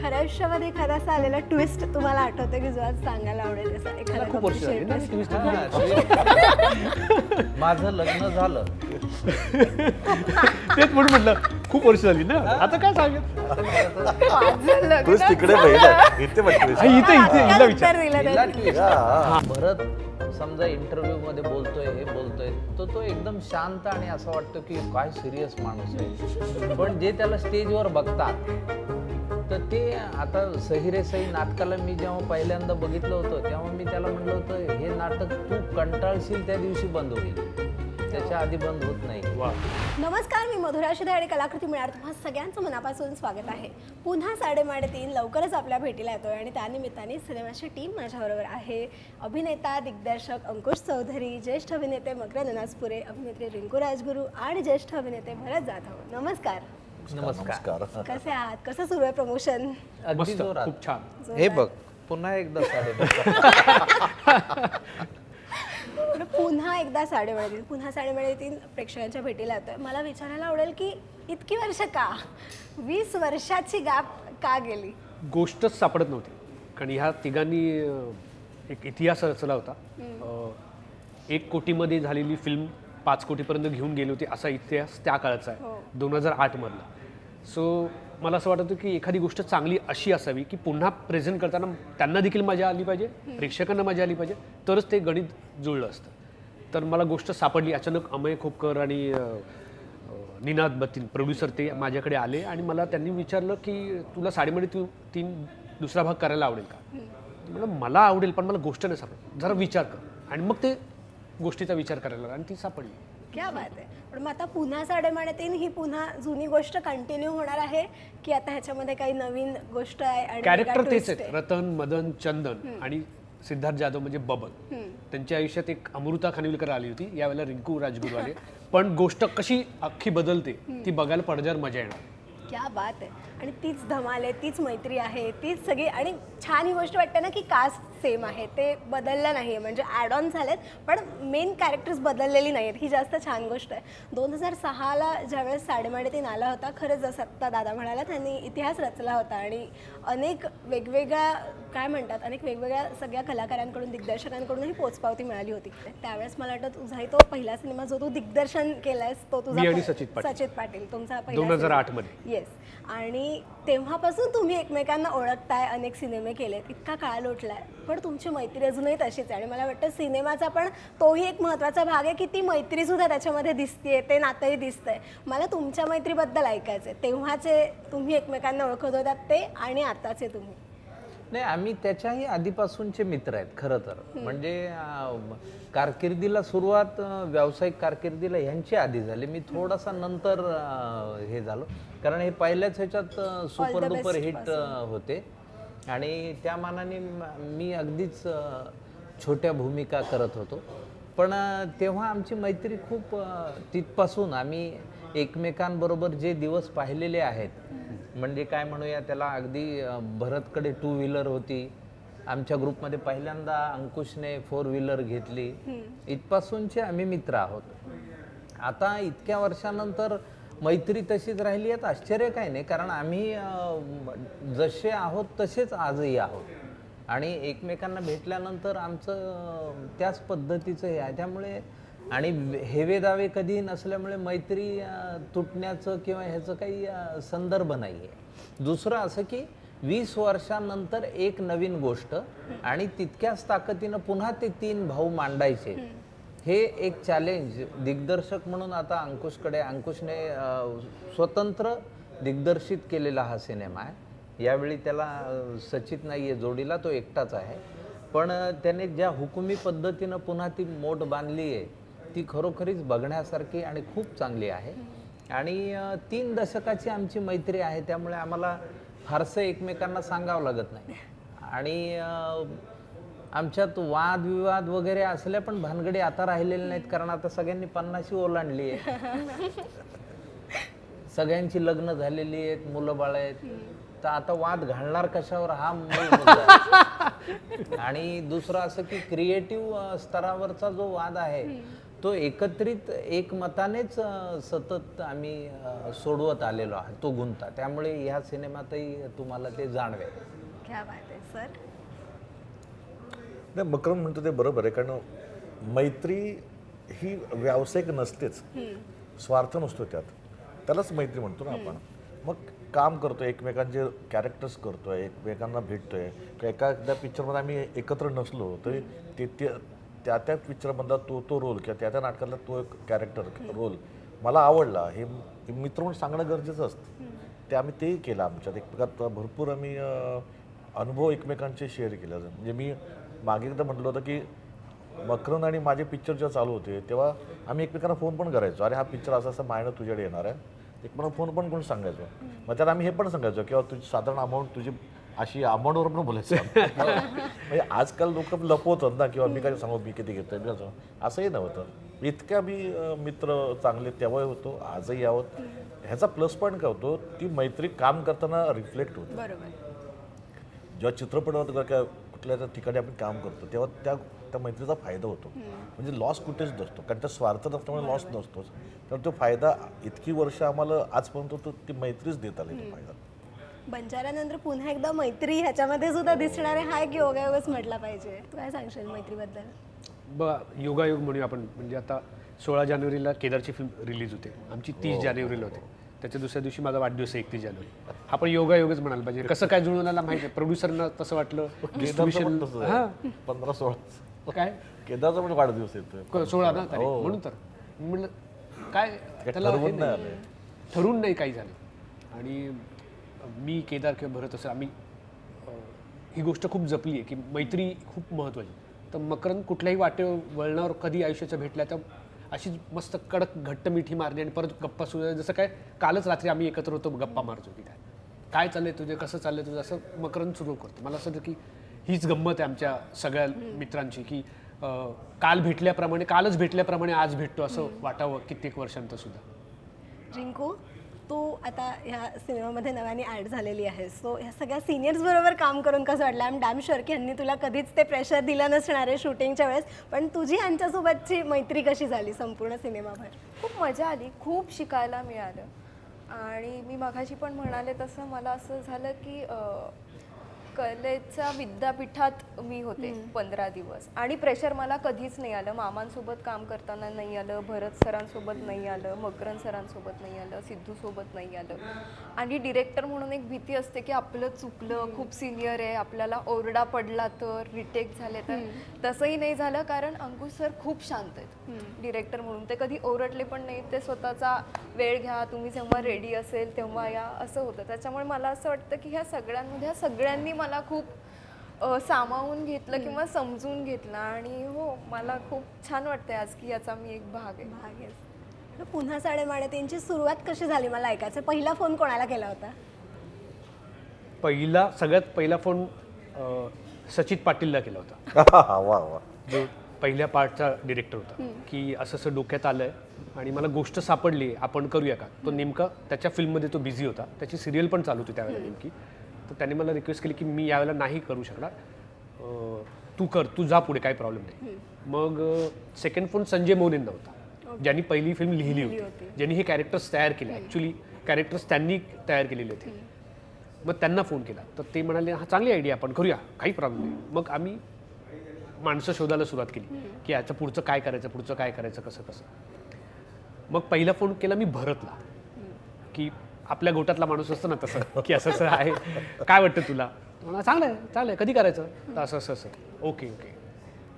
खऱ्या आयुष्यामध्ये एखादा असा आलेला ट्विस्ट तुम्हाला आठवतं की जो आज सांगायला आवडेल असा एखादा खूप वर्ष झाली ना twist? twist. माझं लग्न झालं. तेच म्हणून म्हटलं खूप वर्ष झाली ना आता काय सांगेल माझं लग्न तूच तिकडे बघितलं इथे बघितलं इथे इथे काय हिला विचार उत्तर दिलं हिला त्यांनी? twist. भरत समजा इंटरव्ह्यू मध्ये बोलतोय हे बोलतोय तो एकदम शांत आणि असं वाटतं की काय सिरियस माणूस आहे. पण जे त्याला स्टेजवर बघतात तर ते आता सही रे सही नाटकाला मी जेव्हा पहिल्यांदा बघितलं होतं तेव्हा मी त्याला म्हणलं होतं हे नाटक तू कंटाळशील त्या दिवशी बंद होईल, त्याच्या आधी बंद होत नाही. वा नमस्कार, मी मधुरा शिदे आणि कलाकृती मिळणार तुम्हा सगळ्यांचं मनापासून स्वागत आहे. पुन्हा 3:30 लवकरच आपल्या भेटीला येतोय आणि त्यानिमित्ताने सिनेमाची टीम माझ्याबरोबर आहे. अभिनेता दिग्दर्शक अंकुश चौधरी, ज्येष्ठ अभिनेते मकरंद नासपुरे, अभिनेत्री रिंकू राजगुरू आणि ज्येष्ठ अभिनेते भरत जाधव. नमस्कार, नमस्कार. कसे आहात? कसं सुरू आहे प्रमोशन? अगदी मस्त जोरात. खूप छान हे बघ पुन्हा एकदा पुन्हा एकदा 3:30 पुन्हा 3:30 प्रेक्षकांच्या भेटीला येतोय. मला विचारायला आवडेल की इतकी वर्ष का, 20 वर्षाची गॅप का गेली? गोष्टच सापडत नव्हती कारण ह्या तिघांनी एक इतिहास रचला होता. 1 कोटीमध्ये झालेली फिल्म 5 कोटीपर्यंत घेऊन गेली होती असा इतिहास त्या काळाचा आहे 2008 मधला. सो मला असं वाटतं की एखादी गोष्ट चांगली अशी असावी की पुन्हा प्रेझेंट करताना त्यांना देखील मजा आली पाहिजे, प्रेक्षकांना मजा आली पाहिजे, तरच ते गणित जुळलं असतं. तर मला गोष्ट सापडली. अचानक अमय खोपकर आणि निनाद बत्तीन प्रोड्युसर ते माझ्याकडे आले आणि मला त्यांनी विचारलं की तुला 3:30 दुसरा भाग करायला आवडेल का? म्हणलं मला आवडेल पण मला गोष्ट नाही सापडली, जरा विचार कर. आणि मग ते गोष्टीचा विचार करायला लागला आणि ती सापडली. क्या बात आहे. पण मग आता पुन्हा 3:30 ही पुन्हा जुनी गोष्ट कंटिन्यू होणार आहे की आता ह्याच्यामध्ये काही नवीन गोष्ट आहे? आणि कॅरेक्टर वेगळा तेच twist आहेत, आहे? रतन, मदन, चंदन आणि सिद्धार्थ जाधव म्हणजे बबन. त्यांच्या आयुष्यात एक अमृता खानविलकर आली होती, यावेळेला रिंकू राजगुरू आले. पण गोष्ट कशी अख्खी बदलते ती बघायला पडद्यावर मजा येणार. क्या बात आहे. आणि तीच धमाल आहे, तीच मैत्री आहे, तीच सगळी. आणि छान ही गोष्ट वाटते ना की कास्ट सेम आहे, ते बदललं नाही आहे, म्हणजे ॲड ऑन झालेत पण मेन कॅरेक्टर्स बदललेली नाही आहेत. ही जास्त छान गोष्ट आहे. 2006ला ज्यावेळेस 3:30 आला होता, खरंच जसं आत्ता दादा म्हणाला त्यांनी इतिहास रचला होता आणि अनेक वेगवेगळ्या काय म्हणतात अनेक वेगवेगळ्या सगळ्या कलाकारांकडून दिग्दर्शकांकडूनही पोचपावती मिळाली होती. त्यावेळेस मला वाटतं तुझाही तो पहिला सिनेमा जो तू दिग्दर्शन केलास तो तुझा मी आणि सचित पाटील. सचित पाटील तुमचा पहिला 2008 मध्ये. येस. आणि तेव्हापासून तुम्ही एकमेकांना ओळखताय, अनेक सिनेमे केलेत, इतका काळ लोटलाय, पण तुमची मैत्री अजूनही तशीच आहे. आणि मला वाटतं सिनेमाचा पण तोही एक महत्त्वाचा भाग आहे की ती मैत्रीसुद्धा त्याच्यामध्ये दिसते, ते नातंही दिसतंय. मला तुमच्या मैत्रीबद्दल ऐकायचं आहे. तेव्हाचे तुम्ही एकमेकांना ओळखत होतात ते आणि आताचे तुम्ही. नाही, आम्ही त्याच्याही आधीपासूनचे मित्र आहेत खरं तर. म्हणजे कारकिर्दीला सुरुवात व्यावसायिक कारकिर्दीला ह्यांची आधी झाली. मी थोडासा नंतर हे झालो कारण हे पहिल्याच ह्याच्यात सुपर डुपर हिट होते आणि त्या मानाने मी अगदीच छोट्या भूमिका करत होतो. पण तेव्हा आमची मैत्री खूप तिथपासून आम्ही एकमेकांबरोबर जे दिवस पाहिलेले आहेत, म्हणजे काय म्हणूया त्याला, अगदी भरतकडे 2 व्हीलर होती, आमच्या ग्रुपमध्ये पहिल्यांदा अंकुशने 4 व्हीलर घेतली, इथपासूनचे आम्ही मित्र आहोत. आता इतक्या वर्षानंतर मैत्री तशीच राहिली आहे. आश्चर्य काय नाही कारण आम्ही जसे आहोत तसेच आजही आहोत आणि एकमेकांना भेटल्यानंतर आमचं त्याच पद्धतीचं हे आहे. त्यामुळे आणि हेवे दावे कधी नसल्यामुळे मैत्री तुटण्याचं किंवा ह्याचं काही संदर्भ नाही आहे. दुसरं असं की 20 वर्षांनंतर एक नवीन गोष्ट आणि तितक्याच ताकदीनं पुन्हा ते 3 भाऊ मांडायचे, हे एक चॅलेंज दिग्दर्शक म्हणून आता अंकुशने स्वतंत्र दिग्दर्शित केलेला हा सिनेमा आहे. यावेळी त्याला सचित नाही आहे जोडीला, तो एकटाच आहे. पण त्याने ज्या हुकुमी पद्धतीनं पुन्हा ती मोड बांधली आहे ती खरोखरीच बघण्यासारखी आणि खूप चांगली आहे. आणि 3 दशकाची आमची मैत्री आहे त्यामुळे आम्हाला फारसं एकमेकांना सांगावं लागत नाही. आणि आमच्यात वादविवाद वगैरे असल्या पण भानगडी आता राहिलेल्या नाहीत कारण आता सगळ्यांनी 50शी ओलांडली आहे, सगळ्यांची लग्न झालेली आहेत, मुलं बाळ आहेत. तर आता वाद घालणार कशावर हा मूळ मुद्दा आहे. आणि दुसरं असं की क्रिएटिव्ह स्तरावरचा जो वाद आहे तो एकत्रित एकमतानेच सतत आम्ही सोडवत आलेलो आहोत तो गुंता. त्यामुळे ह्या सिनेमातही तुम्हाला ते जाणवेल. क्या बात आहे सर. नाही, मकरंद म्हणतो ते बरोबर आहे, कारण मैत्री ही व्यावसायिक नसतेच, स्वार्थ नसतो त्यात, त्यालाच मैत्री म्हणतो ना आपण. मग काम करतोय, एकमेकांचे कॅरेक्टर्स करतोय, एकमेकांना भेटतोय, एखाद्या पिक्चरमध्ये आम्ही एकत्र नसलो तरी त्या पिक्चरमधला तो रोल किंवा त्या नाटकातला तो एक कॅरेक्टर रोल मला आवडला हे मित्र म्हणून सांगणं गरजेचं असतं. ते आम्ही तेही केलं आमच्यात. एकमेकात भरपूर आम्ही अनुभव एकमेकांचे शेअर केले. म्हणजे मी मागे एकदा म्हटलं होतं की मकरंद आणि माझे पिक्चर जेव्हा चालू होते तेव्हा आम्ही एकमेकांना फोन पण करायचो, अरे हा पिक्चर असा असा महिना तुझ्याकडे येणार आहे, एकमेकांना फोन पण करून सांगायचो. मग त्याला आम्ही हे पण सांगायचो किंवा तुझी साधारण अमाऊंट तुझी अशी अमाऊंटवर पण बोलायचं. म्हणजे आजकाल लोक लपवतात ना, किंवा मी काय सांगू मी किती घेतोय मी असंही नव्हतं. इतक्या मी मित्र चांगले तेव्हाही होतो, आजही आहोत. ह्याचा प्लस पॉईंट काय होतो, ती मैत्री काम करताना रिफ्लेक्ट होते. बरोबर. जेव्हा चित्रपटात किंवा कुठल्या ठिकाणी आपण काम करतो तेव्हा त्या मैत्रीचा फायदा होतो. म्हणजे लॉस कुठेच नसतो, कारण त्या स्वार्थ नसल्यामुळे लॉस नसतोच. तर तो फायदा इतकी वर्ष आम्हाला आजपर्यंत ती मैत्रीच देत आली तो फायदा. बंजारानंतर पुन्हा एकदा मैत्री ह्याच्यामध्ये सुद्धा दिसणारे हा एक योगायोगच म्हटला पाहिजे. तू काय सांगशील मैत्रीबद्दल? योगायोग म्हणूया आपण. म्हणजे आता 16 जानेवारीला केदारची फिल्म रिलीज होते, आमची 30 जानेवारीला होते. त्याच्या दुसऱ्या दिवशी माझा वाढदिवस आहे 31 जानेवारी. हा पण योगायोगच म्हणायला पाहिजे. कसं काय जुळून आला माहिती आहे, प्रोड्युसरना तसं वाटलं डिस्ट्रीब्युशन 15-16 काय केदारचा पण वाढदिवस येतोय 16 ना तारीख, म्हणून तर म्हणलं काय त्याला ठरवून नाही काही झालं. आणि मी केदार किंवा भरत असं आम्ही ही गोष्ट खूप जपली आहे की मैत्री खूप महत्त्वाची. तर मकरंद कुठल्याही वाटे वळणावर कधी आयुष्याच्या भेटल्या तर अशीच मस्त कडक घट्ट मिठी मारली आणि परत गप्पा सुरू. जसं काय कालच रात्री आम्ही एकत्र होतो, गप्पा मारतो की काय चाललंय तुझे, कसं चाललंय तुझं, असं मकरंद सुरू करतो. मला असं वाटतं की हीच गंमत आहे आमच्या सगळ्या मित्रांची की कालच भेटल्याप्रमाणे आज भेटतो असं वाटावं कित्येक वर्षांत सुद्धा. रिंकू, तू आता ह्या सिनेमामध्ये नव्याने ॲड झालेली आहेस, सो ह्या सगळ्या सिनियर्स बरोबर काम करून कसं वाटलं? आय एम डॅम शुअर की यांनी तुला कधीच ते प्रेशर दिलं नसणार आहे शूटिंगच्या वेळेस, पण तुझी यांच्यासोबतची मैत्री कशी झाली संपूर्ण सिनेमाभर? खूप मजा आली, खूप शिकायला मिळालं. आणि मी मघाशी पण म्हणाले तसं मला असं झालं की कलेच्या विद्यापीठात मी होते 15 दिवस आणि प्रेशर मला कधीच नाही आलं. मामांसोबत काम करताना नाही आलं, भरत सरांसोबत नाही आलं, मकरंद सरांसोबत नाही आलं, सिद्धूसोबत नाही आलं. आणि डिरेक्टर म्हणून एक भीती असते की आपलं चुकलं, खूप सिनियर आहे, आपल्याला ओरडा पडला तर, रिटेक झाले तर. तसंही नाही झालं, कारण अंकुश सर खूप शांत आहेत डिरेक्टर म्हणून. ते कधी ओरडले पण नाही, ते स्वतःचा वेळ घ्या, तुम्ही जेव्हा रेडी असेल तेव्हा या, असं होतं. त्याच्यामुळे मला असं वाटतं की ह्या सगळ्यांमध्ये सगळ्यांनी मला खूप सामावून घेतलं किंवा समजून घेतलं. आणि हो, मला खूप छान वाटतंय आज की याचा मी एक भाग आहे. पुन्हा साडेमाडे त्यांची सुरुवात कशी झाली मला ऐकायचं. पहिला फोन कोणाला केला होता? सगळ्यात पहिला फोन सचित पाटीलला केला होता. वा वा. जो पहिल्या पार्टचा डिरेक्टर होता, की असं असं डोक्यात आलंय आणि मला गोष्ट सापडली, आपण करूया का. तो नेमका त्याच्या फिल्ममध्ये तो बिझी होता, त्याची सिरियल पण चालू होती त्यावेळेला नेमकी. तर त्याने मला रिक्वेस्ट केली की मी यावेळेला नाही करू शकणार, तू जा पुढे, काही प्रॉब्लेम नाही. मग सेकंड फोन संजय मोरेंना होता, ज्यांनी पहिली फिल्म लिहिली होती, ज्यांनी हे कॅरेक्टर्स तयार केले. ॲक्च्युली कॅरेक्टर्स त्यांनी तयार केलेले होते. मग त्यांना फोन केला तर ते म्हणाले हा चांगली आयडिया, आपण करूया, काही प्रॉब्लेम नाही. मग आम्ही माणसं शोधायला सुरुवात केली की याचं पुढचं काय करायचं कसं. मग पहिला फोन केला मी भरतला, की आपल्या गोटातला माणूस असतो ना तसं, की असं असं आहे, काय वाटतं तुला? मला चांगलं आहे, कधी करायचं? तर असं ओके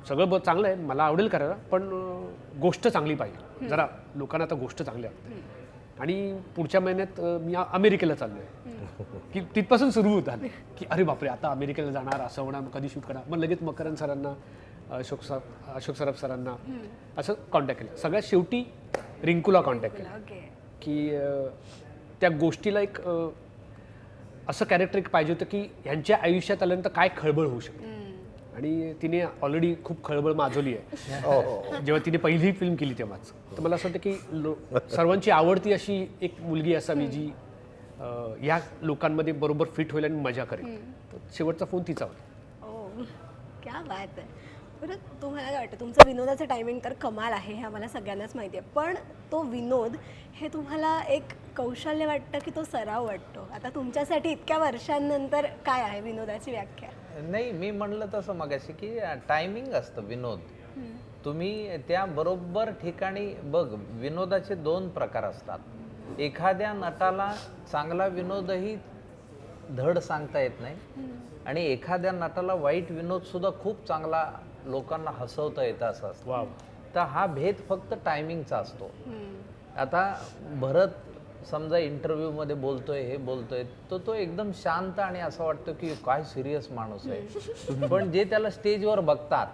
सगळं चांगलं आहे, मला आवडेल करायला, पण गोष्ट चांगली पाहिजे. जरा लोकांना आता गोष्ट चांगली वाटते. आणि पुढच्या महिन्यात मी अमेरिकेला चाललो आहे, की तिथपासून सुरू होत आलं की अरे बापरे, आता अमेरिकेला जाणार, असं होणार, कधी शूट करणार. मग लगेच मकरंद सरांना, अशोक सराफ सरांना असं कॉन्टॅक्ट केलं. सगळ्यात शेवटी रिंकूला कॉन्टॅक्ट केला की त्या गोष्टीला एक असं कॅरेक्टर एक पाहिजे होतं की ह्यांच्या आयुष्यात आल्यानंतर काय खळबळ होऊ शकते. आणि तिने ऑलरेडी खूप खळबळ माजवली आहे जेव्हा तिने पहिली फिल्म केली तेव्हाच. तर मला असं वाटतं की सर्वांची आवडती अशी एक मुलगी असावी जी या लोकांमध्ये बरोबर फिट होईल आणि मजा करेल. तर शेवटचा फोन तिचा होता. क्या बात आहे. बरं, तुम्हाला काय वाटतं, तुमचं विनोदाचं टायमिंग तर कमाल आहे हे आम्हाला सगळ्यांनाच माहिती आहे, पण तो विनोद हे तुम्हाला एक कौशल्य वाटतं की तो सराव वाटतो? आता तुमच्यासाठी इतक्या वर्षांनंतर काय आहे विनोदाची व्याख्या? नाही, मी म्हणलं तसं मगाशी की टायमिंग असतं विनोद. तुम्ही त्या बरोबर ठिकाणी बघ, विनोदाचे 2 प्रकार असतात. एखाद्या नटाला चांगला विनोदही धड सांगता येत नाही आणि एखाद्या नटाला वाईट विनोद सुद्धा खूप चांगला लोकांना हसवता येतं असं असतं. वा. तर हा भेद फक्त टायमिंगचा असतो. आता भरत समजा इंटरव्ह्यू मध्ये बोलतोय, हे बोलतोय, तो एकदम शांत आणि असं वाटतं की काय सिरियस माणूस आहे. पण जे त्याला स्टेजवर बघतात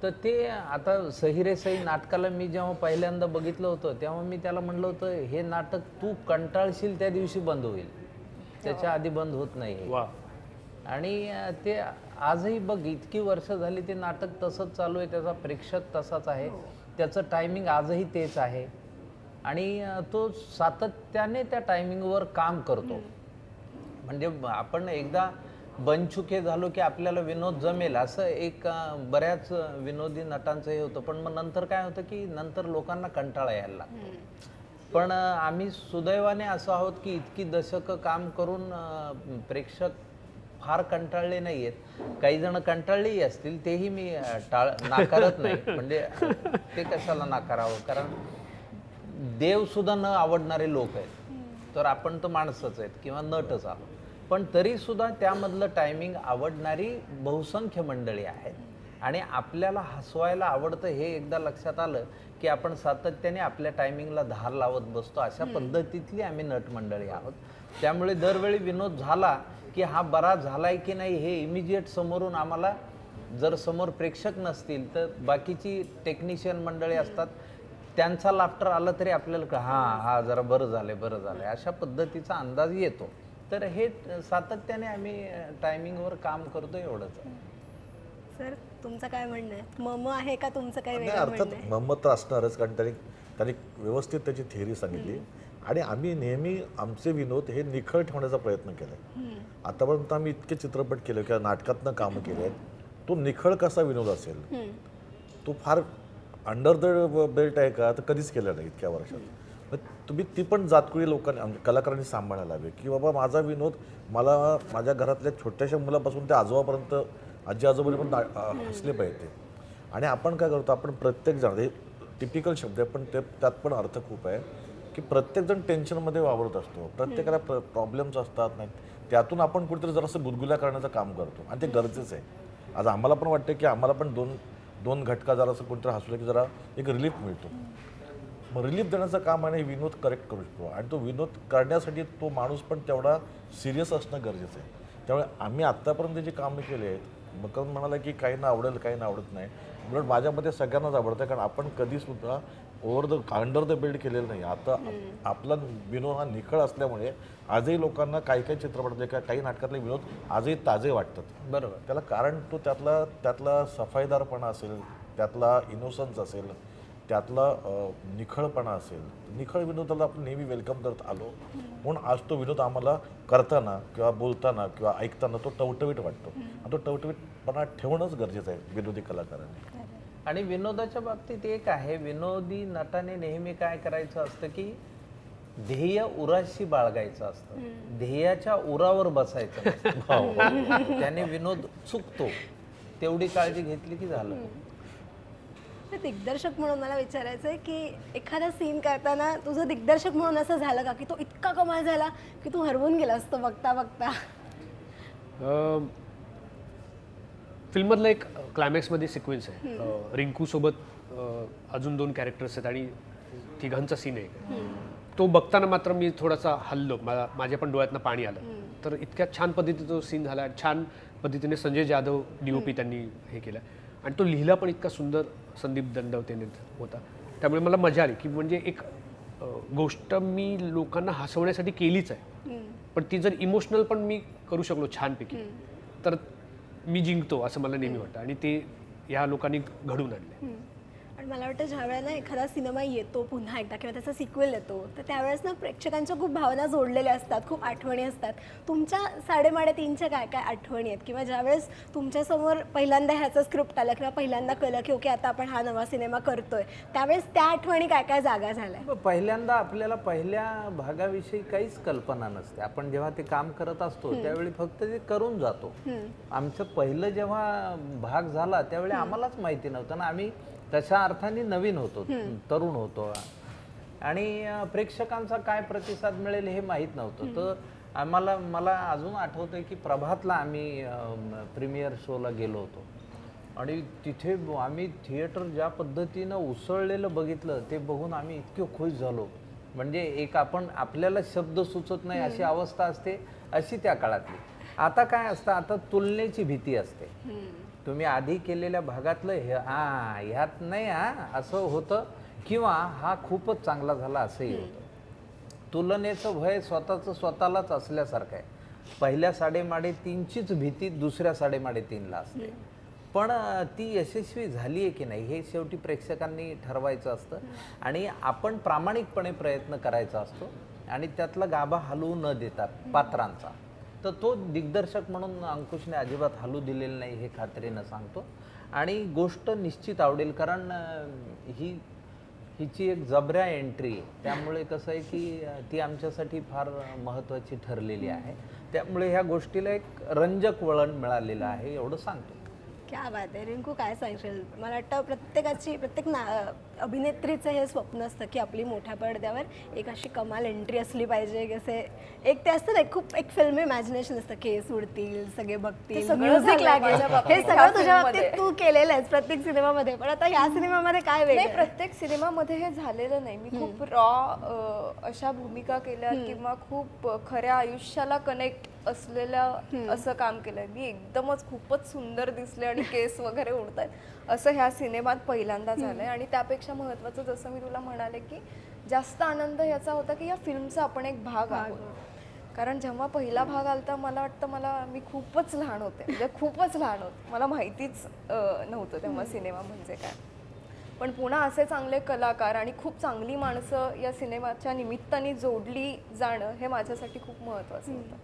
तर ते, आता सही रे सही नाटकाला मी जेव्हा पहिल्यांदा बघितलं होतं तेव्हा मी त्याला म्हणलं होतं, हे नाटक तू कंटाळशील त्या दिवशी बंद होईल, त्याच्या आधी बंद होत नाही. वा. आणि ते आजही बघ, इतकी वर्ष झाली ते नाटक तसंच चालू आहे, त्याचा प्रेक्षक तसाच आहे, त्याचं टायमिंग आजही तेच आहे आणि तो सातत्याने त्या टायमिंगवर काम करतो. म्हणजे आपण एकदा बनचुके झालो की आपल्याला विनोद जमेल असं एक बऱ्याच विनोदी नटांचं हे होतं, पण मग नंतर काय होतं की नंतर लोकांना कंटाळा यायला लागतो. पण आम्ही सुदैवाने असं आहोत की इतकी दशकं काम करून प्रेक्षक फार कंटाळले नाही आहेत. काही जण कंटाळलेही असतील, तेही मी नाकारत नाही. म्हणजे ते कशाला नाकारावं, कारण देव सुद्धा न आवडणारे लोक आहेत, तर आपण तर माणसंच आहेत किंवा नटच आहोत. पण तरी सुद्धा त्यामधलं टायमिंग आवडणारी बहुसंख्य मंडळी आहेत आणि आपल्याला हसवायला आवडतं हे एकदा लक्षात आलं की आपण सातत्याने आपल्या टायमिंगला धार लावत बसतो. अशा पद्धतीतली आम्ही नट मंडळी आहोत. त्यामुळे दरवेळी विनोद झाला की हा बरा झालाय की नाही हे इमिजिएट समोरून आम्हाला, जर समोर प्रेक्षक नसतील तर बाकीची टेक्निशियन मंडळी असतात, त्यांचा लाफ्टर आला तरी आपल्याला हा जरा बरं झालंय अशा पद्धतीचा अंदाज येतो. तर हे सातत्याने आम्ही टायमिंगवर काम करतो, एवढंच. सर, तुमचं काय म्हणणं आहे? मम आहे का तुमचं काय नाही, वेगळं अर्थात म्हणणं आहे? मम्मत तर असणारच, कारण त्यांनी व्यवस्थित त्याची थेअरी सांगितली आणि आम्ही नेहमी आमचे विनोद हे निखळ ठेवण्याचा प्रयत्न केला. आतापर्यंत आम्ही इतके चित्रपट केले किंवा नाटकातनं कामं केली आहेत, तो निखळ कसा विनोद असेल, तो फार अंडर द बेल्ट आहे का, तर कधीच केलं नाही इतक्या वर्षात. मग तुम्ही ती पण जातकुळी लोकांनी, कलाकारांनी सांभाळायला हवे की बाबा माझा विनोद मला माझ्या घरातल्या छोट्याशा मुलापासून ते आजोबापर्यंत, आजी आजोबाने पण हसले पाहिजे ते. आणि आपण काय करतो, आपण प्रत्येकजण, हे टिपिकल शब्द आहे पण त्यात पण अर्थ खूप आहे की प्रत्येकजण टेन्शनमध्ये वावरत असतो, प्रत्येकाला प्रॉब्लेम्स असतात, नाही त्यातून आपण कुठेतरी जरासं गुदगुल्या करण्याचं काम करतो आणि ते गरजेचं आहे. आज आम्हाला पण वाटतं की आम्हाला पण दोन घटका जरासं कुठेतरी हसलं की जरा एक रिलीफ मिळतो. मग रिलीफ देण्याचं काम आहे, विनोद करेक्ट करू शकतो आणि तो विनोद करण्यासाठी तो माणूस पण तेवढा सिरियस असणं गरजेचं आहे. त्यामुळे आम्ही आत्तापर्यंत जे कामं केले आहेत, मग म्हणाला की काहींना आवडेल काहींना आवडत नाही, उलट माझ्यामध्ये सगळ्यांनाच आवडतं, कारण आपण कधीसुद्धा अंडर द बेल्ट केलेलं नाही. आता आपला विनोद हा निखळ असल्यामुळे आजही लोकांना काही चित्रपटातले काही नाटकातले विनोद आजही ताजे वाटतात. बरोबर. त्याला कारण तो त्यातला सफाईदारपणा असेल, त्यातला इनोसन्स असेल, त्यातला निखळपणा असेल. निखळ विनोदाला आपण नेहमी वेलकम करत आलो, म्हणून आज तो विनोद आम्हाला करताना किंवा बोलताना किंवा ऐकताना तो टवटवीत वाटतो आणि तो टवटवीतपणा ठेवणंच गरजेचं आहे विनोदी कलाकारांनी. आणि विनोदाच्या बाबतीत एक आहे, विनोदी नटाने नेहमी काय करायचं असतं की ध्येय उराशी बाळगायचं असतं, ध्येयाच्या उरावर बसायचं नसतं. त्याने विनोद चुकतो, तेवढी काळजी घेतली की झालं. तर दिग्दर्शक म्हणून मला विचारायचं आहे की एखादा सीन करताना तुझं दिग्दर्शक म्हणून असं झालं का की तो इतका कमाल झाला की तू हरवून गेलास तो बघता बघता? फिल्ममधला एक क्लायमॅक्समध्ये सिक्वेन्स आहे, रिंकूसोबत अजून 2 कॅरेक्टर्स आहेत आणि तिघांचा सीन आहे. तो बघताना मात्र मी थोडासा हल्लो, माझ्या पण डोळ्यातनं पाणी आलं. तर इतक्या छान पद्धतीने तो सीन झाला, छान पद्धतीने संजय जाधव DOP त्यांनी हे केलं आणि तो लिहिला पण इतका सुंदर संदीप दंडवतेने होता. त्यामुळे मला मजा आली की म्हणजे एक गोष्ट मी लोकांना हसवण्यासाठी केलीच आहे, पण ती जर इमोशनल पण मी करू शकलो छानपैकी तर मी जिंकतो असं मला नेहमी वाटतं आणि ते ह्या लोकांनी घडवून आणले. पण मला वाटतं ज्यावेळेला एखादा सिनेमा येतो पुन्हा एकदा किंवा त्याचा सिक्वेल येतो तर त्यावेळेस ना प्रेक्षकांच्या खूप भावना जोडलेल्या असतात, खूप आठवणी असतात. तुमच्या 3.5च्या काय काय आठवणी आहेत किंवा ज्यावेळेस तुमच्यासमोर पहिल्यांदा ह्याचं स्क्रिप्ट आलं किंवा पहिल्यांदा कळलं की ओके आता आपण हा नवा सिनेमा करतोय, त्यावेळेस त्या आठवणी काय काय जागा झाल्या? पहिल्यांदा आपल्याला पहिल्या भागाविषयी काहीच कल्पना नसते. आपण जेव्हा ते काम करत असतो त्यावेळी फक्त ते करून जातो. आमचं पहिलं जेव्हा भाग झाला त्यावेळी आम्हालाच माहिती नव्हतं ना, आम्ही तशा अर्थाने नवीन होतो, तरुण होतो आणि प्रेक्षकांचा काय प्रतिसाद मिळेल हे माहीत नव्हतं. तर मला अजून आठवतंय की प्रभातला आम्ही प्रीमियर शोला गेलो होतो आणि तिथे आम्ही थिएटर ज्या पद्धतीनं उसळलेलं बघितलं ते बघून आम्ही इतके खुश झालो. म्हणजे एक आपल्याला शब्द सुचत नाही अशी अवस्था असते, अशी त्या काळातली. आता काय असतं, आता तुलनेची भीती असते. तुम्ही आधी केलेल्या भागातलं ह्यात नाही असं होतं किंवा हा खूपच चांगला झाला असंही होतं. तुलनेचं भय स्वतःलाच असल्यासारखं आहे. पहिल्या 3.5चीच भीती दुसऱ्या 3.5ला असते. पण ती यशस्वी झाली आहे की नाही हे शेवटी प्रेक्षकांनी ठरवायचं असतं आणि आपण प्रामाणिकपणे प्रयत्न करायचा असतो आणि त्यातला गाभा हलवू न देता पात्रांचा. तर तो दिग्दर्शक म्हणून अंकुशने अजिबात हलू दिलेलं नाही हे खात्रीनं सांगतो. आणि गोष्ट निश्चित आवडेल कारण हिची एक जबऱ्या एंट्री आहे. त्यामुळे कसं आहे की ती आमच्यासाठी फार महत्त्वाची ठरलेली आहे. त्यामुळे ह्या गोष्टीला एक रंजक वळण मिळालेलं आहे एवढं सांगतो. क्या बात आहे. रिंकू काय सांगशील? मला वाटतं प्रत्येक अभिनेत्रीचं हे स्वप्न असतं की आपली मोठ्या पडद्यावर एक अशी कमाल एंट्री असली पाहिजे. कसे एक ते असतं ना, खूप एक फिल्म इमॅजिनेशन असतं, केस उडतील, सगळे बघतील, म्युझिक लागेल, हे सगळं तुझ्या बाबतीत तू केलेलं आहेस प्रत्येक सिनेमामध्ये. पण आता या सिनेमामध्ये काय वेगळं? नाही, प्रत्येक सिनेमामध्ये हे झालेलं नाही. मी खूप रॉ अशा भूमिका केल्या किंवा खूप खऱ्या आयुष्याला कनेक्ट असलेल्या असं काम केलंय मी. एकदमच खूपच सुंदर दिसले आणि केस वगैरे उडतायत असं ह्या सिनेमात पहिल्यांदा झालंय. आणि त्यापेक्षा महत्त्वाचं जसं मी तुला म्हणाले की जास्त आनंद ह्याचा होता की या फिल्मचा आपण एक भाग आहोत. कारण जेव्हा पहिला भाग आलता मला वाटतं मी खूपच लहान होते, म्हणजे खूपच लहान होते, मला माहितीच नव्हतं तेव्हा सिनेमा म्हणजे काय. पण पुन्हा असे चांगले कलाकार आणि खूप चांगली माणसं या सिनेमाच्या निमित्ताने जोडली जाणं हे माझ्यासाठी खूप महत्त्वाचं होतं.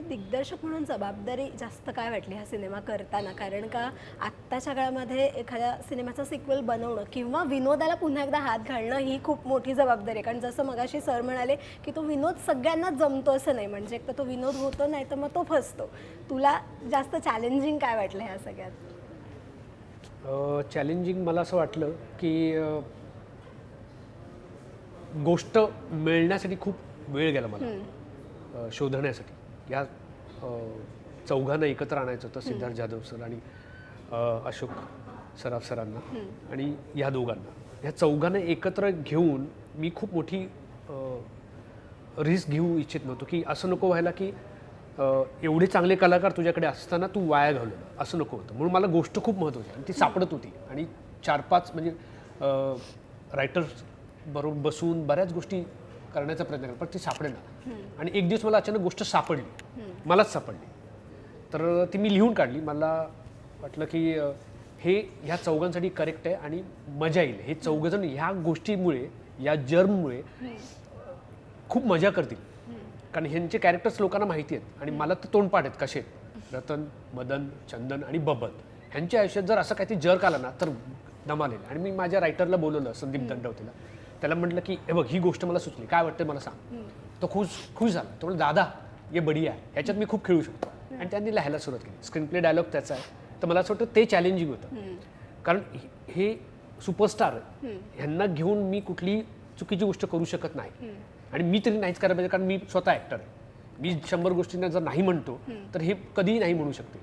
दिग्दर्शक म्हणून जबाबदारी जास्त काय वाटली हा सिनेमा करताना? कारण का आत्ताच्या काळामध्ये एखाद्या सिनेमाचा सिक्वेल बनवणं किंवा विनोदाला पुन्हा एकदा हात घालणं ही खूप मोठी जबाबदारी आहे. कारण जसं मगाशी सर म्हणाले की तो विनोद सगळ्यांनाच जमतो असं नाही, म्हणजे एक तर तो विनोद होतो नाही तर मग तो फसतो. तुला जास्त चॅलेंजिंग काय वाटलं ह्या सगळ्यात? चॅलेंजिंग मला असं वाटलं की गोष्ट मिळण्यासाठी खूप वेळ गेला मला शोधण्यासाठी. या चौघांना एकत्र आणायचं होतं, सिद्धार्थ जाधव सर आणि अशोक सराफ सरांना आणि ह्या दोघांना. ह्या चौघांना एकत्र घेऊन मी खूप मोठी रिस्क घेऊ इच्छित नव्हतो की असं नको व्हायला की एवढे चांगले कलाकार तुझ्याकडे असताना तू वाया घालवलं, असं नको होतं. म्हणून मला गोष्ट खूप महत्त्वाची आणि ती सापडत होती आणि 4-5 म्हणजे रायटर्स बरोबर बसून बऱ्याच गोष्टी करण्याचा प्रयत्न केला पण ती सापडेना. आणि एक दिवस मला अचानक गोष्ट सापडली, मलाच सापडली. तर ती मी लिहून काढली. मला वाटलं की हे ह्या चौघांसाठी करेक्ट आहे आणि मजा येईल. हे चौघजण ह्या गोष्टीमुळे, या जर्ममुळे खूप मजा करतील. कारण ह्यांचे कॅरेक्टर्स लोकांना माहिती आहेत आणि मला तर तोंडपाठ आहेत कसे आहेत. रतन, मदन, चंदन आणि बबन ह्यांच्या आयुष्यात जर असं काहीतरी जर्क आला ना तर धमाल येईल. आणि मी माझ्या रायटरला बोलवलं, संदीप दंडवतीला. त्याला म्हटलं की हे बघ ही गोष्ट मला सुचली, काय वाटतं मला सांग. तो खुश झाला. तो म्हणला दादा ये बढिया आहे, ह्याच्यात मी खूप खेळू शकतो. आणि त्यांनी लिहायला सुरुवात केली. स्क्रीन प्ले डायलॉग त्याचा आहे. तर मला असं वाटतं ते चॅलेंजिंग होतं. कारण हे सुपरस्टार ह्यांना घेऊन मी कुठली चुकीची गोष्ट करू शकत नाही. आणि मी तरी नाहीच करायला पाहिजे कारण मी स्वतः ॲक्टर आहे. मी 100 गोष्टींना जर नाही म्हणतो तर हे कधीही नाही म्हणू शकते.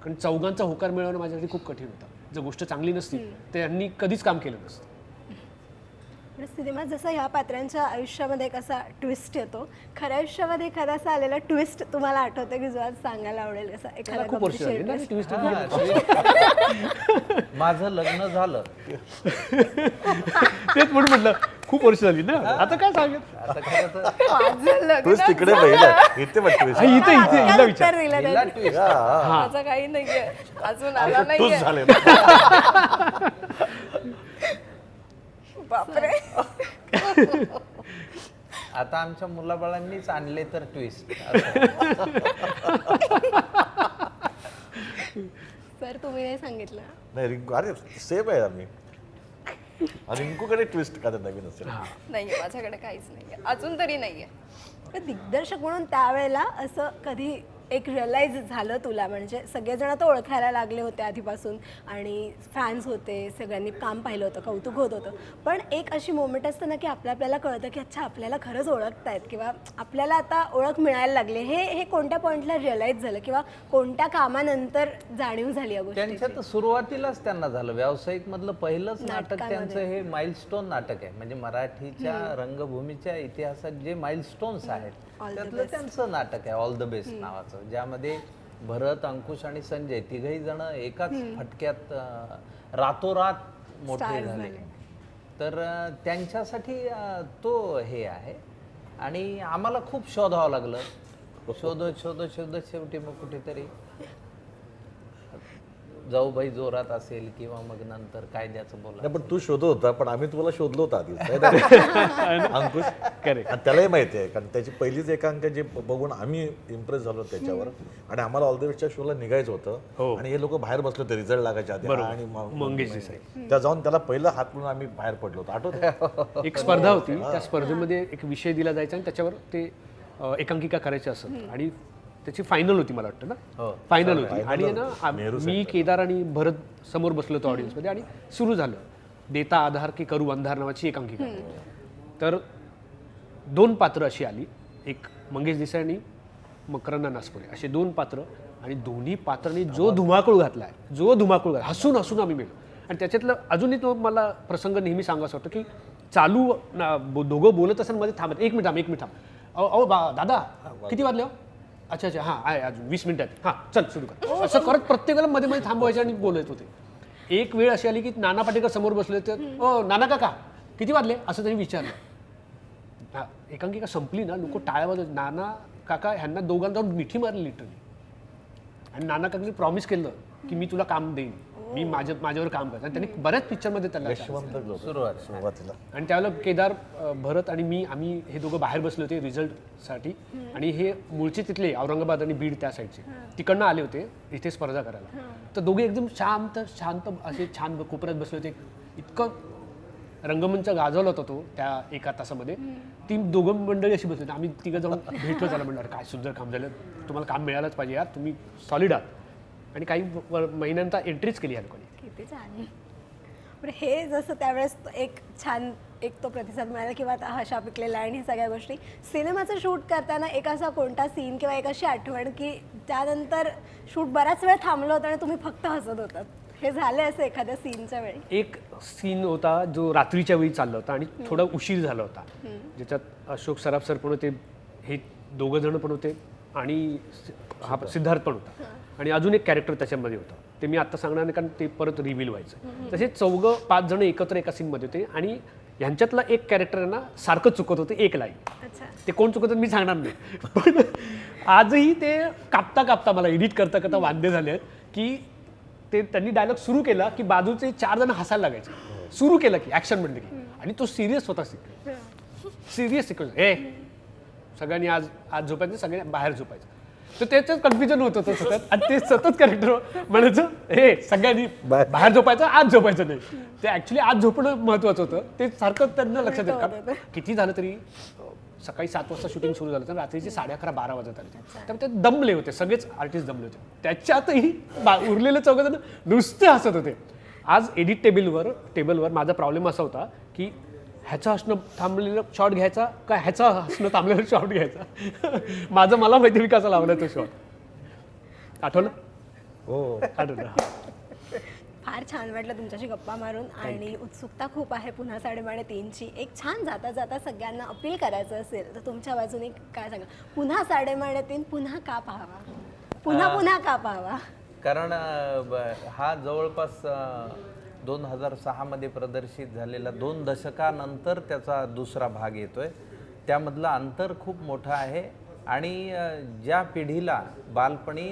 कारण चौघांचा होकार मिळवणं माझ्यासाठी खूप कठीण होतं. जर गोष्ट चांगली नसती तर यांनी कधीच काम केलं नसतं. सिनेमात जसं ह्या पात्रांच्या आयुष्यामध्ये कसा ट्विस्ट येतो, खऱ्या आयुष्यामध्ये एखादा असा आलेला ट्विस्ट तुम्हाला आठवतं की जो आज सांगायला आवडेल? कसं एखादा खूप वर्ष झाली ना ट्विस्ट. माझं लग्न झालं तेच म्हणून म्हटलं खूप वर्ष झाली ना, आता काय सांगेल. आता खरं तर माझं लग्न तूच तिकडे राहिला इथे वाटतं इथे हिला विचार. उत्तर दिलं हिला त्यांनी. twist. माझं काही नाहीये, अजून आला तूच नाहीये. झाले ना. बापरे. आता आमच्या मुलाबाळांनीच आणले तर ट्विस्ट. सर तुम्ही नाही सांगितलं. नाही रिंकू अरे सेम आहे आम्ही. रिंकूकडे ट्विस्ट का नवीन असेल. नाहीये माझ्याकडे काहीच नाहीये अजून तरी नाहीये. पण दिग्दर्शक म्हणून त्यावेळेला असं कधी एक रिअलाईज झालं तुला, म्हणजे सगळेजण आता ओळखायला लागले होते आधीपासून आणि फॅन्स होते, सगळ्यांनी काम पाहिलं होतं, कौतुक होत होतं, पण एक अशी मोमेंट असतं ना की आपल्याला कळतं की अच्छा आपल्याला खरंच ओळखतायत किंवा आपल्याला आता ओळख मिळायला लागली. हे कोणत्या पॉईंटला रिअलाईज झालं किंवा कोणत्या कामानंतर जाणीव झाली या गोष्टी? त्यांच्या तर सुरुवातीलाच त्यांना झालं. व्यावसायिक मधलं पहिलंच नाटक त्यांचं हे माइलस्टोन नाटक आहे. म्हणजे मराठीच्या रंगभूमीच्या इतिहासात जे माइलस्टोन्स आहेत त्यातलं त्यांचं नाटक आहे ऑल द बेस्ट नावाचं, ज्यामध्ये भरत, अंकुश आणि संजय तिघही जण एकाच फटक्यात रातोरात मोठे झाले. तर त्यांच्यासाठी तो हे आहे. आणि आम्हाला खूप शोधावं लागलं. शोधत शेवटी मग कुठेतरी जाऊ बाई जोरात असेल किंवा मग नंतर कायद्याचं बोला. नाही पण तू शोधत होता, पण आम्ही तुम्हाला शोधलो होता आधी अंकुश. करेक्ट. आणि त्यालाही माहिती आहे कारण त्याची पहिलीच एकांक जे बघून आम्ही इम्प्रेस झालो त्याच्यावर. आणि आम्हाला ऑल द बेस्टच्या शोला निघायचं होतं आणि हे लोक बाहेर बसले होते रिझल्ट लागायच्या आधी. आणि मंगेश देसाई त्या जाऊन त्याला पहिलं हात म्हणून आम्ही बाहेर पडलो होतो आठवत. एक स्पर्धा होती, त्या स्पर्धेमध्ये एक विषय दिला जायचा आणि त्याच्यावर ते एकांकिका करायची असत आणि त्याची फायनल होती मला वाटतं ना. फायनल होती आणि ना मी केदार आणि भरत समोर बसलो होतो ऑडियन्समध्ये आणि सुरू झालं देता आधार की करू अंधार नावाची एकांकिका. तर 2 पात्र अशी आली, एक मंगेश देसाई आणि मकरंद नासपुरे असे 2 पात्र आणि दोन्ही पात्रांनी जो धुमाकूळ घातलाय, हसून हसून आम्ही मेलो. आणि त्याच्यातलं अजूनही तो मला प्रसंग नेहमी सांगायचा वाटतं की चालू दोघं बोलत असताना मध्ये थांबत, एक मिनिट थांब, अहो दादा किती वाजले हो? अच्छा हां आहे अजून 20 मिनिटात, हां चल सुरू कर. असं करत प्रत्येकाला मध्ये मध्ये थांबवायचे आणि बोलत होते. एक वेळ अशी आली की नाना पाटेकर समोर बसले होते. ओ नाना काका किती वाजले असं त्यांनी विचारलं. एकांकिका संपली ना, लोक टाळ्या वाजवत. नाना काका ह्यांना दोघांना मिठी मारली लिटरली. आणि नाना काकांनी प्रॉमिस केलं की मी तुला काम देईन, मी माझ्यावर काम करतो. आणि त्यांनी बऱ्याच पिक्चरमध्ये त्याला सुरुवातीला. आणि त्यावेळेला केदार, भरत आणि मी आम्ही हे दोघं बाहेर बसले होते रिझल्टसाठी. आणि हे मूळचे तिथले औरंगाबाद आणि बीड त्या साईडचे तिकडनं आले होते इथे स्पर्धा करायला. तर दोघे एकदम शांत असे छान कोपऱ्यात बसले होते. इतकं रंगमंच गाजवला होता तो त्या एका तासामध्ये. ती दोघं मंडळी अशी बसली होती. आम्ही तिघं जाऊन भेटलो त्याला, म्हणलं काय सुंदर काम झालं, तुम्हाला काम मिळालंच पाहिजे यार, तुम्ही सॉलिड आहात. आणि काही महिन्यांचा एंट्रीच केली या लोकांनी. किती छान. पण हे जसं त्यावेळेस एक छान तो प्रतिसाद मिळाला किंवा आता हशा पिकलेला आणि सगळ्या गोष्टी, सिनेमाचं शूट करताना एक असा कोणता सीन किंवा एक अशी आठवण की त्यानंतर शूट बराच वेळ थांबलं होतं आणि तुम्ही फक्त हसत होतात, हे झालं असं एखाद्या सीनच्या वेळी? एक सीन होता जो रात्रीच्या वेळी चालला होता आणि थोडा उशीर झाला होता, ज्याच्यात अशोक सराफ सर पण होते, हे 2 जण पण होते आणि हा सिद्धार्थ पण होता आणि अजून एक कॅरेक्टर त्याच्यामध्ये होतं. ते मी आता सांगणार नाही कारण ते परत रिव्हील व्हायचं. तसे 4-5 जण एकत्र एका सीनमध्ये होते आणि ह्यांच्यातला एक कॅरेक्टर ना सारखं चुकत होतं एक लाईन. ते कोण चुकत मी सांगणार नाही. पण आजही ते कापता मला एडिट करता वाद्य झाले आहेत की ते त्यांनी डायलॉग सुरू केला की बाजूचे 4 जण हसायला लागायचे. सुरू केलं की ॲक्शन म्हणलं की, आणि तो सिरियस होता. सिरियस सिक्वेन्स, सगळ्यांनी आज झोपायचं, सगळ्यांनी बाहेर झोपायचं. तर त्याच्यात कन्फ्युजन होत होतं सतत. आणि ते सतत कॅरेक्टर म्हणायचं सगळ्यांनी बाहेर झोपायचं, आज झोपायचं नाही. ते ॲक्च्युली आज झोपणं महत्वाचं होतं. ते सारखं त्यांना लक्षात येतं. कारण किती झालं तरी सकाळी 7 वाजता शूटिंग सुरू झालं तर रात्रीचे 11:30-12 वाजत आले. त्यामुळे ते दमले होते, सगळेच आर्टिस्ट दमले होते. त्याच्यातही उरलेले 4 जण नुसते हसत होते. आज एडिट टेबलवर माझा प्रॉब्लेम असा होता की ह्याचं हसणं थांबलेलं शॉट घ्यायचा का ह्याचा हसणं थांबलेलं शॉट घ्यायचा. मला माहिती मी कसा लावला तो शॉट. आठवलं? हो आठवलं. फार छान वाटलं तुमच्याशी गप्पा मारून आणि उत्सुकता खूप आहे पुन्हा 3:30ची. एक छान जाता सगळ्यांना अपील करायचं असेल तर तुमच्या बाजूने काय सांगा? पुन्हा 3:30 पुन्हा का पाहावा? पुन्हा का पाहावा? कारण हा जवळपास 2006 मध्ये प्रदर्शित झालेला 2 दशकानंतर त्याचा दुसरा भाग येतोय. त्यामधलं अंतर खूप मोठं आहे आणि ज्या पिढीला बालपणी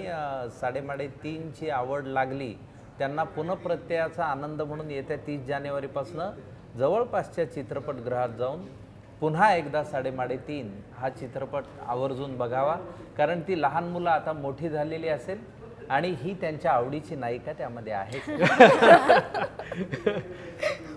3:30ची आवड लागली त्यांना पुनःप्रत्ययाचा आनंद म्हणून येत्या 30 जानेवारीपासून जवळपासच्या चित्रपटगृहात जाऊन पुन्हा एकदा 3:30 हा चित्रपट आवर्जून बघावा, कारण ती लहान मुलं आता मोठी झालेली असेल आणि ही त्यांच्या आवडीची नायिका त्यामध्ये आहे.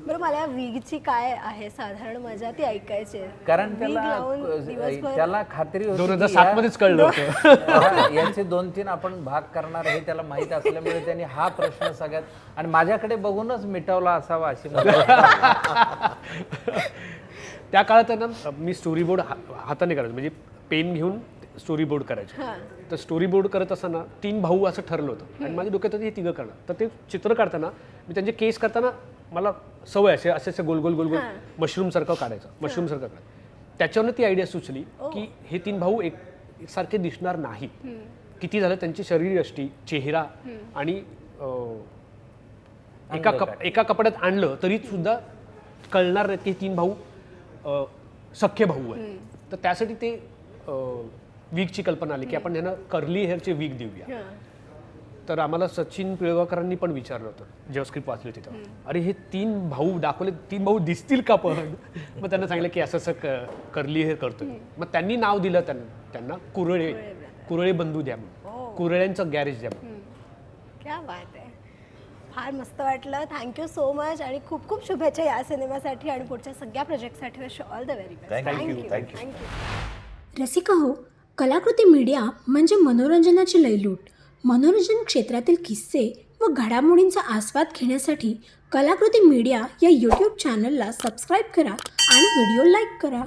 बरं, मला विगची काय आहे साधारण मजा ती ऐकायची आहे. कारण Wig लावून दिवसभर त्याला खात्री होती की 2007 मध्येच कळलं होतं. हा, याचे 2-3 आपण भाग करणार हे त्याला माहीत असल्यामुळे त्यांनी हा प्रश्न सगळ्यात आणि माझ्याकडे बघूनच मिटवला असावा अशी मला त्या काळात आहे ना, मी स्टोरी बोर्ड हाताने करायचो, म्हणजे पेन घेऊन स्टोरी बोर्ड करायचो. तर स्टोरी बोर्ड करत असताना 3 भाऊ असं ठरलं होतं आणि माझ्या डोक्यात होतं हे 3 करणार. तर ते चित्र काढताना मी त्यांचे केस करताना मला सवय असे असे गोल गोल गोल गोल मशरूम सारखं काढायचं, मशरूम सारखं काढायचं. त्याच्यावरनं ती आयडिया सुचली की हे 3 भाऊ एकसारखे दिसणार नाहीत. किती झालं त्यांची शरीरयष्टी, चेहरा आणि एका कपड्यात आणलं तरी सुद्धा कळणार नाही की 3 भाऊ सख्खे भाऊ आहे. तर त्यासाठी ते वीगची कल्पना आली की आपण ह्यांना कर्ली हेअरचे वीग देऊया. तर आम्हाला सचिन पिळगावकरांनी पण विचारलं होतं जेव्हा स्क्रिप्ट वाचली होती तेव्हा, अरे हे 3 भाऊ दाखवले, 3 भाऊ दिसतील का पण? मग त्यांना सांगितलं की असं असं कर्ली हेअर करतोय. मग त्यांनी नाव दिलं त्यांना कुरळे बंधू द्या म्हणून, कुरळ्यांचं गॅरेज द्या म्हणून. क्या बात आहे, फार मस्त वाटलं. थँक्यू सो मच आणि खूप खूप शुभेच्छा या सिनेमासाठी आणि पुढच्या सगळ्या प्रोजेक्टसाठी. Wish all the very best. Thank you. Rasika हो, कलाकृती मीडिया म्हणजे मनोरंजनाची लयलूट. मनोरंजन क्षेत्रातील किस्से व घडामोडींचा आस्वाद घेण्यासाठी कलाकृती मीडिया या यूट्यूब चॅनलला सबस्क्राईब करा आणि व्हिडिओ लाईक करा.